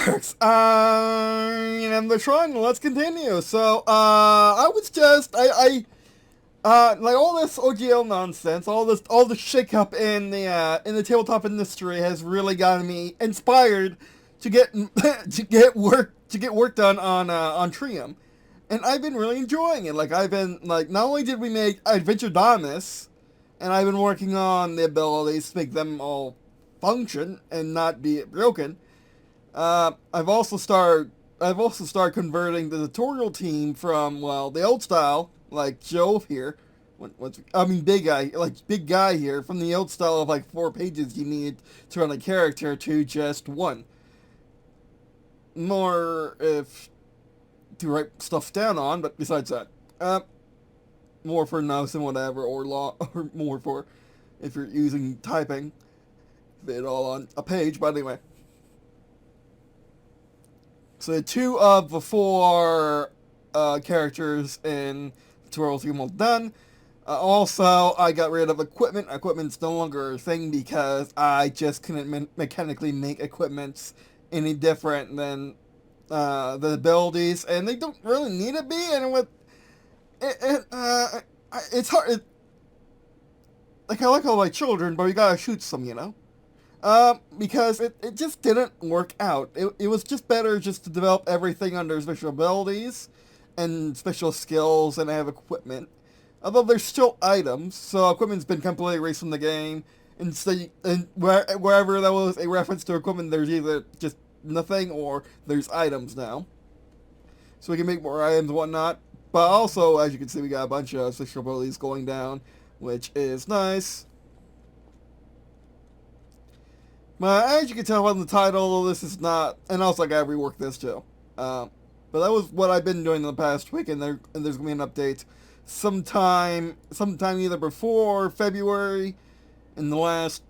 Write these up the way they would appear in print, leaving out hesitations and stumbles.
works. I'm the Trium. Let's continue. So, I was just, like all this OGL nonsense, all the shakeup in the tabletop industry has really gotten me inspired to get to get work done on Trium, and I've been really enjoying it. Like I've been like, not only did we make Adventure Damus, and I've been working on the abilities to make them all function and not be broken. I've also started converting the tutorial team from, well, the old style, like Joe here. Big guy here, from the old style of like 4 pages you need to run a character to just one. More if to write stuff down on, but besides that, more for notes and whatever, or law, or more for if you're using typing, it all on a page. But anyway. So two of the four characters in the tutorial team all done. Also, I got rid of equipment. Equipment's no longer a thing because I just couldn't mechanically make equipments any different than the abilities, and they don't really need to be. And with it's hard. Like I like all my children, but we gotta shoot some, you know. Because it just didn't work out. It was just better just to develop everything under special abilities and special skills and have equipment. Although there's still items, so equipment's been completely erased from the game. And wherever there was a reference to equipment, there's either just nothing or there's items now. So we can make more items and whatnot. But also, as you can see, we got a bunch of special abilities going down, which is nice. But as you can tell from the title, this is not, and also I gotta rework this too. But that was what I've been doing in the past week, and there's gonna be an update sometime either before February, in the last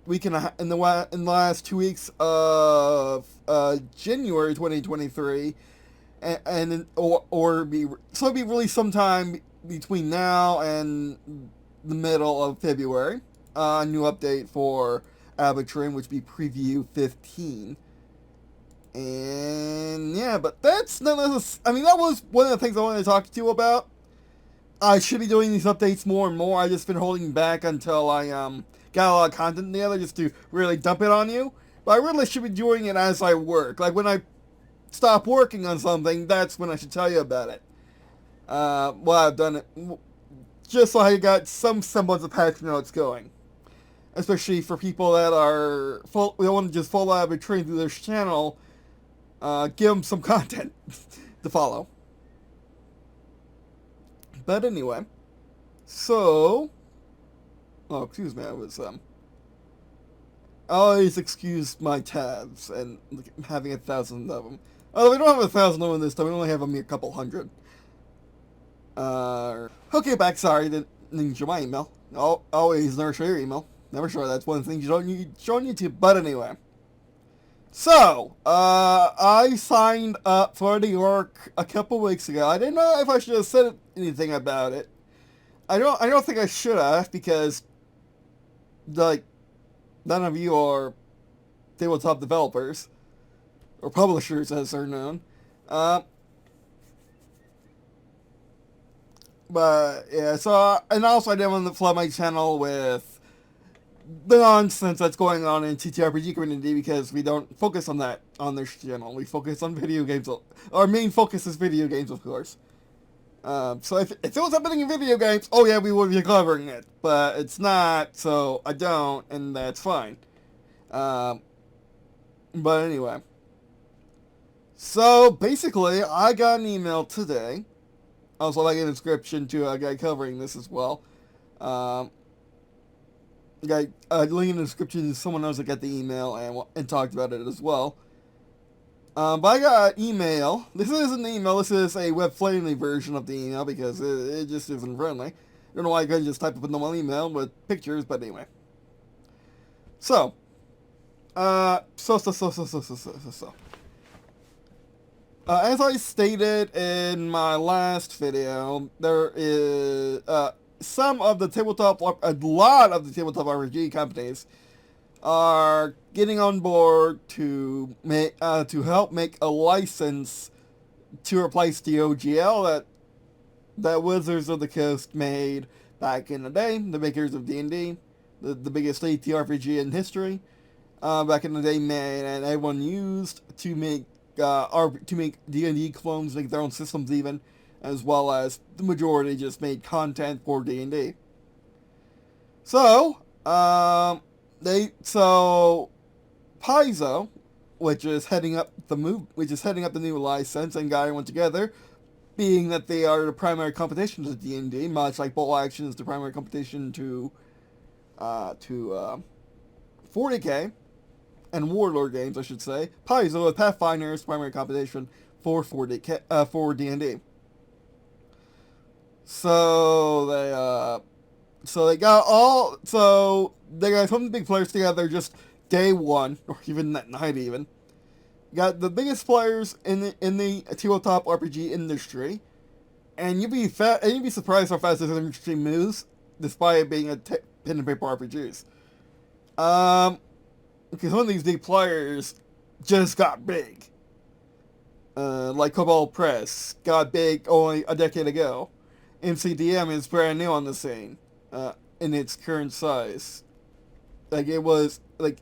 week and in the last 2 weeks of January 2023, or be so it'll be released sometime between now and the middle of February. A new update for Trum, which would be preview 15. And yeah, but that's none of this. I mean, that was one of the things I wanted to talk to you about. I should be doing these updates more and more. I just been holding back until I got a lot of content together just to really dump it on you. But I really should be doing it as I work. Like when I stop working on something, that's when I should tell you about it. Well, I've done it just so I got some semblance of patch notes going. Especially for people that are we don't want to just follow out a train through this channel. Give them some content to follow. But anyway, so excuse me, I was always excuse my tabs and having 1,000 of them. Oh, we don't have 1,000 of them this time. We only have a mere couple hundred. Okay, back. Sorry, didn't show my email. Always never show your email. Never sure. That's one thing you don't need show on YouTube. But anyway. So, I signed up for the ORC a couple weeks ago. I didn't know if I should have said anything about it. I don't think I should have, because, like, none of you are tabletop developers. Or publishers, as they're known. But, yeah, so, and also I didn't want to flood my channel with the nonsense that's going on in TTRPG community, because we don't focus on that on this channel. We focus on video games. Our main focus is video games, of course. So if it was happening in video games, oh yeah, we would be covering it. But it's not, so I don't, and that's fine. But anyway. So basically, I got an email today. Also, like a description to a guy covering this as well. Link in the description to someone else that got the email and talked about it as well. But I got an email. This isn't an email. This is a web-friendly version of the email, because it just isn't friendly. I don't know why I couldn't just type up a normal email with pictures, but anyway. So. As I stated in my last video, there is, a lot of the tabletop RPG companies are getting on board to help make a license to replace the OGL that Wizards of the Coast made back in the day, the makers of D&D, the biggest TTRPG in history. Back in the day, man, and everyone used to make D&D clones, make their own systems even, as well as the majority just made content for D&D. So, Paizo, which is heading up the new license, and got everyone together, being that they are the primary competition to D&D, much like Bolt Action is the primary competition to 40K, and Warlord games, I should say. Paizo with Pathfinder is primary competition for 40K, for D&D. So they got some of the big players together just day one, or even that night even. Got the biggest players in the tabletop RPG industry, and you'd be surprised how fast this industry moves, despite it being a pen and paper RPGs. Because some of these big players just got big. Like Cobalt Press got big only a decade ago. MCDM is brand new on the scene, in its current size. Like it was like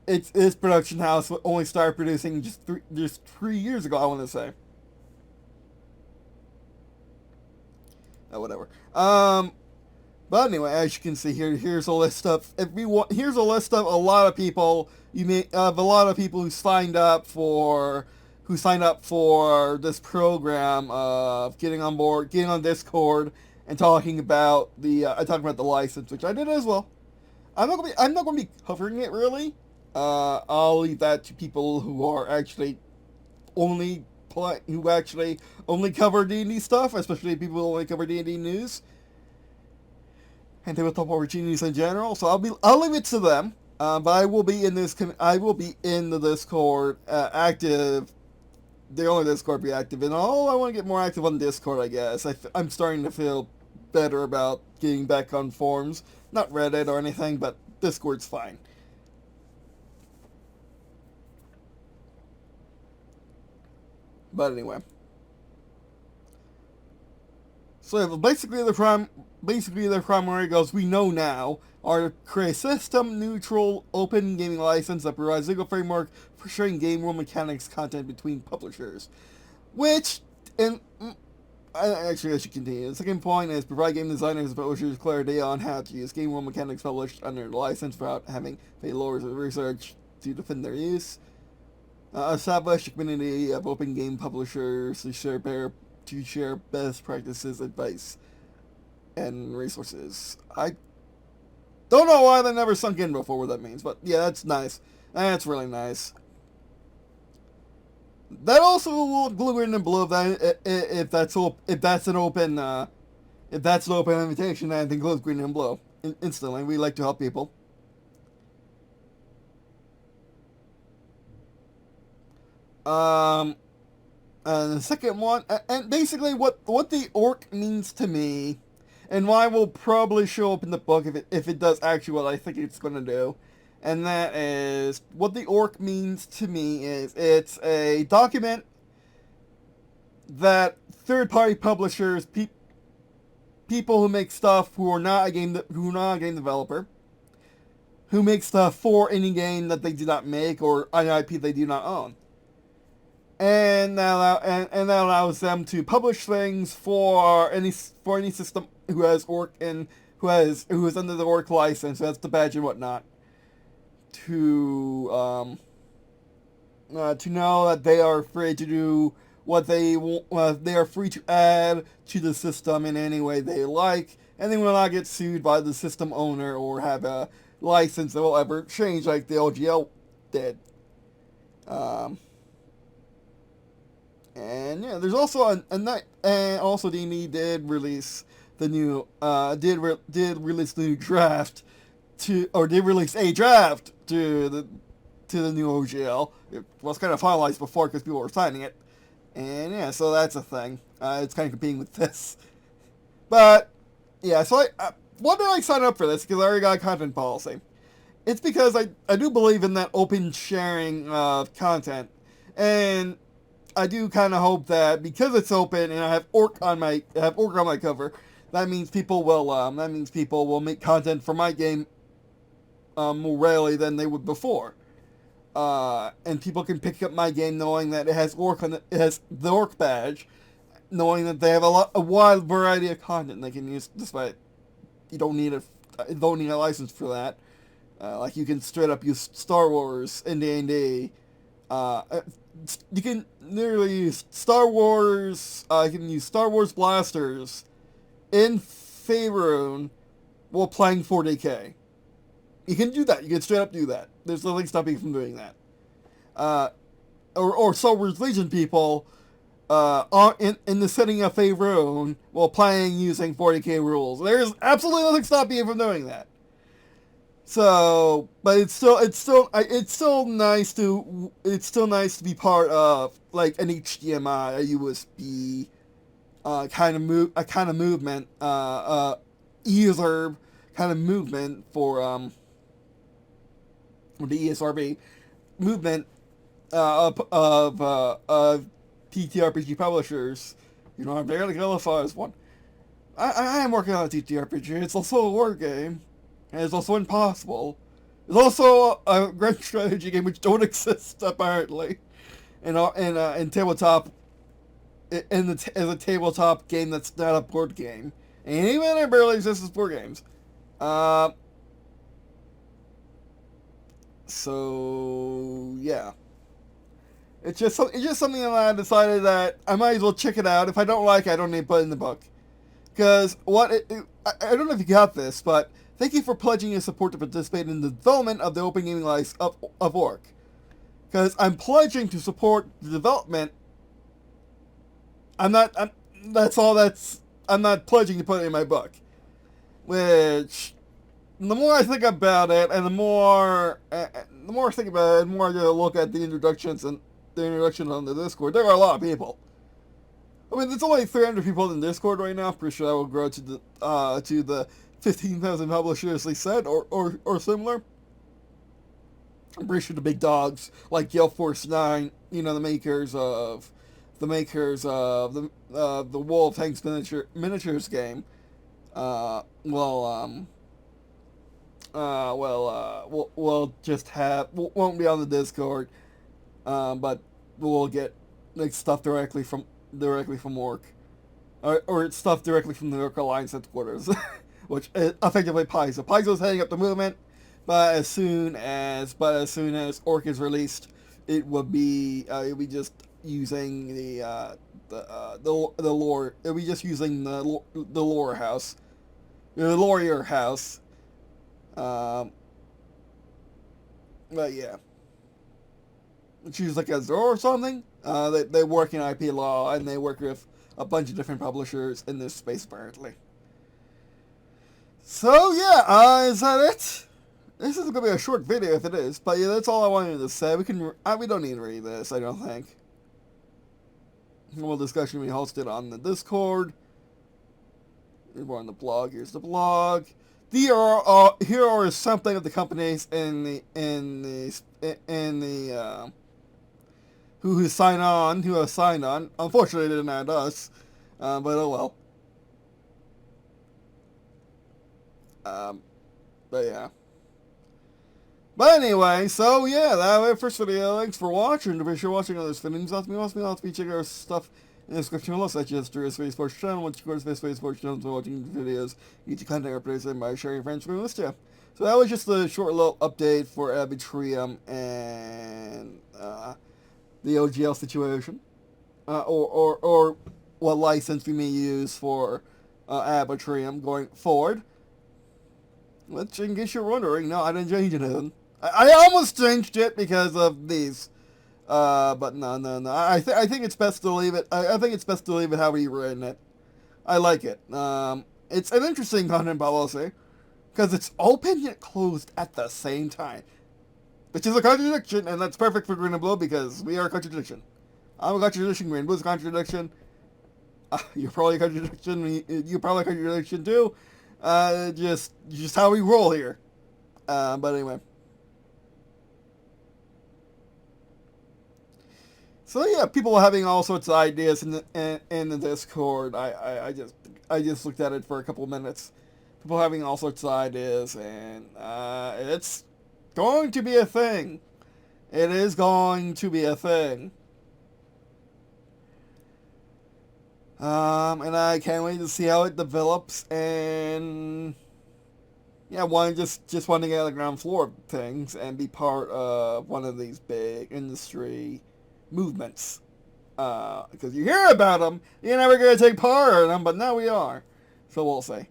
its production house only started producing just 3 years ago, I want to say. Whatever. But anyway, as you can see here, here's a list of here's a list of a lot of people who signed up for this program of getting on board, getting on Discord, and talking about the license, which I did as well. I'm not gonna be covering it really. I'll leave that to people who are actually only cover D&D stuff, especially people who only cover D&D news and tabletop RPG news in general. So I'll leave it to them. But I will be in the Discord active. The only Discord be active, and I want to get more active on Discord, I guess. I'm starting to feel better about getting back on forums. Not Reddit or anything, but Discord's fine. But anyway. So basically the primary goals we know now are to create a system-neutral, open gaming license that provides legal framework for sharing game rule mechanics content between publishers. Which, and actually I should continue. The second point is provide game designers and publishers clarity on how to use game rule mechanics published under the license without having pay lawyers of research to defend their use. Establish a community of open game publishers to share best practices, advice, and resources. I don't know why that never sunk in before what that means, but yeah, that's nice. That's really nice. That also will include Green&Blue if that's an open invitation, and includes Green&Blue instantly. We like to help people. And the second one, and basically what the orc means to me, and why will probably show up in the book if it does actually what I think it's going to do, and that is, what the orc means to me is, it's a document that third-party publishers, people who make stuff who are not a game developer, who make stuff for any game that they do not make or an IP they do not own. And that allows them to publish things for any system who has orc and who is under the orc license, who has the badge and whatnot, to know that they are free to do what they want. They are free to add to the system in any way they like, and they will not get sued by the system owner or have a license that will ever change like the OGL did. And yeah, there's also and also D&D did release the new release the new draft did release a draft to the new OGL. It was kind of finalized before because people were signing it, and yeah, so that's a thing. It's kind of competing with this, but yeah. So why did I sign up for this? Because I already got a content policy, It's because I do believe in that open sharing of content, and I do kind of hope that because it's open and I have orc on my cover, that means people will make content for my game more rarely than they would before. And people can pick up my game knowing that it has it has the orc badge, knowing that they have a wide variety of content they can use. Despite you don't need a license for that. Like you can straight up use Star Wars in D&D. You can literally use Star Wars. You can use Star Wars blasters in Faerun while playing 40k. You can do that. You can straight up do that. There's nothing stopping you from doing that. Or Star Wars Legion people in the setting of Faerun while playing using 40k rules. There's absolutely nothing stopping you from doing that. So, but it's still nice to be part of like an HDMI, a USB kind of movement, user kind of movement for the ESRB movement of TTRPG publishers. You know, I'm barely qualified as one. I am working on a TTRPG. It's also a war game. And it's also impossible. It's also a grand strategy game which don't exist apparently, in tabletop, as a tabletop game that's not a board game, and even it barely exists as board games. So yeah, it's just something that I decided that I might as well check it out. If I don't like it, I don't need to put it in the book. Because I don't know if you got this, but thank you for pledging your support to participate in the development of the open gaming license of ORC. Because I'm pledging to support the development. I'm not pledging to put it in my book. Which, the more I think about it, and the more I think about it, the more I look at the introductions and the introduction on the Discord, there are a lot of people. I mean, there's only 300 people in Discord right now. I'm pretty sure that will grow to the 15,000 publishers they said, or similar. I'm pretty sure the big dogs like Gale Force 9, you know, the makers of the Wolf Tanks miniatures game, won't be on the Discord, but we'll get like stuff directly from ORC, or stuff directly from the ORC Alliance headquarters, which is effectively Paizo. Paizo's heading up the movement, but as soon as ORC is released, it'll be just using the lore. It'll be just using the lore house, the lawyer house. But yeah, choose like a Zoro or something. They work in IP law, and they work with a bunch of different publishers in this space apparently. So yeah, is that it? This is gonna be a short video if it is, but yeah, that's all I wanted to say. We don't need to read this, I don't think. Well, discussion we hosted on the Discord. More on the blog. Here's the blog. Here are something of the companies in the who have signed on. Unfortunately, they didn't add us, but oh well. But yeah. But anyway, so yeah, that was the first video. Thanks for watching. To be sure watching other videos, let me check our stuff in the description below, such as Story the Sci-fi Sports channel, which of course best way sports channels by watching videos, YouTube content updates, and by sharing friends with us too. So that was just a short little update for Trium and the OGL situation, or what license we may use for Trium going forward. Which, in case you're wondering, no, I didn't change anything. I almost changed it because of these, but no. I think it's best to leave it. I think it's best to leave it how we written it. I like it. It's an interesting content policy because it's open yet closed at the same time, which is a contradiction, and that's perfect for Green and Blue because we are a contradiction. I'm a contradiction. Green and Blue's a contradiction. You're probably a contradiction. You're probably a contradiction too. Just how we roll here. But anyway. So yeah, people having all sorts of ideas in the Discord. I just looked at it for a couple of minutes. People having all sorts of ideas, and it's going to be a thing. It is going to be a thing. And I can't wait to see how it develops. And yeah, just want to get on the ground floor of things and be part of one of these big industry movements. Because you hear about them, you're never going to take part in them, but now we are. So we'll see.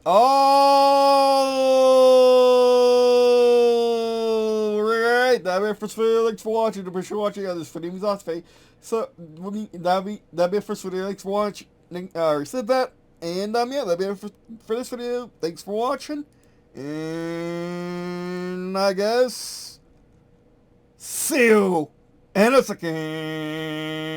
Alright, that'll be it for this video. Thanks for watching. Be sure watching this video was awesome. So that'll be it for this video. Thanks for watching. I already said that. And yeah, that'll be it for this video. Thanks for watching. And I guess see you in a second.